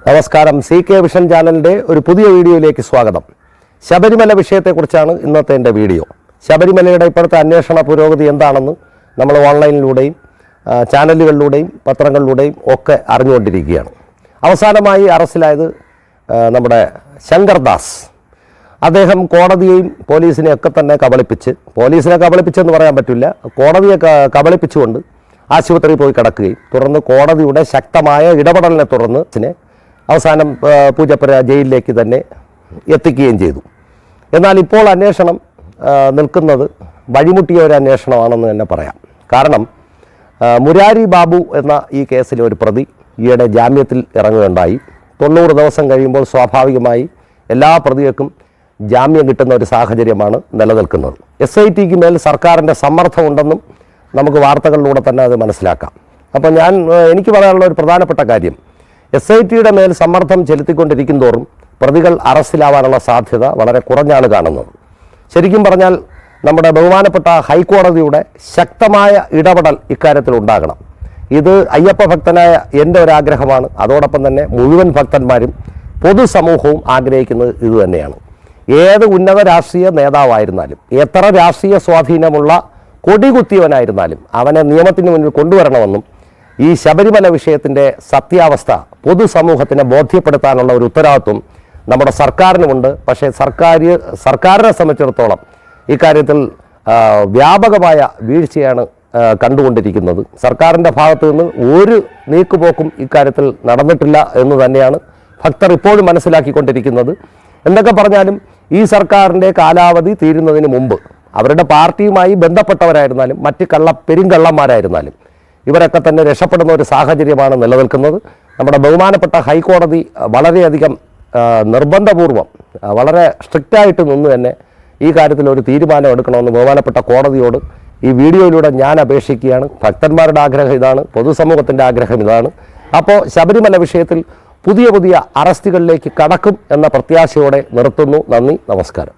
നമസ്കാരം. CK vision ചാനലിൻ്റെ ഒരു പുതിയ വീഡിയോയിലേക്ക് സ്വാഗതം. ശബരിമല വിഷയത്തെക്കുറിച്ചാണ് ഇന്നത്തെ എൻ്റെ വീഡിയോ. ശബരിമലയുടെ ഇപ്പോഴത്തെ അന്വേഷണ പുരോഗതി എന്താണെന്ന് നമ്മൾ ഓൺലൈനിലൂടെയും ചാനലുകളിലൂടെയും പത്രങ്ങളിലൂടെയും ഒക്കെ അറിഞ്ഞുകൊണ്ടിരിക്കുകയാണ്. അവസാനമായി അറസ്റ്റിലായത് നമ്മുടെ ശങ്കർദാസ്. അദ്ദേഹം കോടതിയെയും പോലീസിനെയൊക്കെ തന്നെ കബളിപ്പിച്ച്, പോലീസിനെ കബളിപ്പിച്ചെന്ന് പറയാൻ പറ്റില്ല, കോടതിയെ കബളിപ്പിച്ചുകൊണ്ട് ആശുപത്രിയിൽ പോയി കിടക്കുകയും തുടർന്ന് കോടതിയുടെ ശക്തമായ ഇടപെടലിനെ തുടർന്ന് അവസാനം പൂജപ്പുര ജയിലിലേക്ക് തന്നെ എത്തിക്കുകയും ചെയ്തു. എന്നാൽ ഇപ്പോൾ അന്വേഷണം നിൽക്കുന്നത് വഴിമുട്ടിയ ഒരു അന്വേഷണമാണെന്ന് തന്നെ പറയാം. കാരണം മുരാരി ബാബു എന്ന ഈ കേസിലെ ഒരു പ്രതി ഈയിടെ ജാമ്യത്തിൽ ഇറങ്ങുകയുണ്ടായി. 90 ദിവസം കഴിയുമ്പോൾ സ്വാഭാവികമായി എല്ലാ പ്രതികൾക്കും ജാമ്യം കിട്ടുന്ന ഒരു സാഹചര്യമാണ് നിലനിൽക്കുന്നത്. SITക്ക് മേൽ സർക്കാരിൻ്റെ സമ്മർദ്ദമുണ്ടെന്നും നമുക്ക് വാർത്തകളിലൂടെ തന്നെ അത് മനസ്സിലാക്കാം. അപ്പോൾ എനിക്ക് പറയാനുള്ള ഒരു പ്രധാനപ്പെട്ട കാര്യം, SITയുടെ മേൽ സമ്മർദ്ദം ചെലുത്തിക്കൊണ്ടിരിക്കും തോറും പ്രതികൾ അറസ്റ്റിലാവാനുള്ള സാധ്യത വളരെ കുറഞ്ഞാണ് കാണുന്നത്. ശരിക്കും പറഞ്ഞാൽ നമ്മുടെ ബഹുമാനപ്പെട്ട ഹൈക്കോടതിയുടെ ശക്തമായ ഇടപെടൽ ഇക്കാര്യത്തിൽ ഉണ്ടാകണം. ഇത് അയ്യപ്പ ഭക്തനായ എൻ്റെ ഒരാഗ്രഹമാണ്. അതോടൊപ്പം തന്നെ മുഴുവൻ ഭക്തന്മാരും പൊതുസമൂഹവും ആഗ്രഹിക്കുന്നത് ഇതുതന്നെയാണ്. ഏത് ഉന്നത രാഷ്ട്രീയ നേതാവായിരുന്നാലും, എത്ര രാഷ്ട്രീയ സ്വാധീനമുള്ള കൊടികുത്തിയവനായിരുന്നാലും അവനെ നിയമത്തിന് മുന്നിൽ കൊണ്ടുവരണമെന്നും ഈ ശബരിമല വിഷയത്തിൻ്റെ സത്യാവസ്ഥ പൊതുസമൂഹത്തിനെ ബോധ്യപ്പെടുത്താനുള്ള ഒരു ഉത്തരവാദിത്വം നമ്മുടെ സർക്കാരിനുമുണ്ട്. പക്ഷേ സർക്കാരിനെ സംബന്ധിച്ചിടത്തോളം ഇക്കാര്യത്തിൽ വ്യാപകമായ വീഴ്ചയാണ് കണ്ടുകൊണ്ടിരിക്കുന്നത്. സർക്കാരിൻ്റെ ഭാഗത്തു നിന്ന് ഒരു നീക്കുപോക്കും ഇക്കാര്യത്തിൽ നടന്നിട്ടില്ല എന്ന് തന്നെയാണ് ഭക്തർ ഇപ്പോഴും മനസ്സിലാക്കിക്കൊണ്ടിരിക്കുന്നത്. എന്തൊക്കെ പറഞ്ഞാലും ഈ സർക്കാരിൻ്റെ കാലാവധി തീരുന്നതിന് മുമ്പ് അവരുടെ പാർട്ടിയുമായി ബന്ധപ്പെട്ടവരായിരുന്നാലും മറ്റ് പെരുങ്കള്ളന്മാരായിരുന്നാലും ഇവരൊക്കെ തന്നെ രക്ഷപ്പെടുന്ന ഒരു സാഹചര്യമാണ് നിലനിൽക്കുന്നത്. നമ്മുടെ ബഹുമാനപ്പെട്ട ഹൈക്കോടതി വളരെയധികം നിർബന്ധപൂർവം വളരെ സ്ട്രിക്റ്റായിട്ട് നിന്ന് തന്നെ ഈ കാര്യത്തിൽ ഒരു തീരുമാനം എടുക്കണമെന്ന് ബഹുമാനപ്പെട്ട കോടതിയോട് ഈ വീഡിയോയിലൂടെ ഞാൻ അപേക്ഷിക്കുകയാണ്. ഭക്തന്മാരുടെ ആഗ്രഹം ഇതാണ്, പൊതുസമൂഹത്തിൻ്റെ ആഗ്രഹം ഇതാണ്. അപ്പോൾ ശബരിമല വിഷയത്തിൽ പുതിയ അറസ്റ്റുകളിലേക്ക് കടക്കും എന്ന പ്രത്യാശയോടെ നിർത്തുന്നു. നന്ദി, നമസ്കാരം.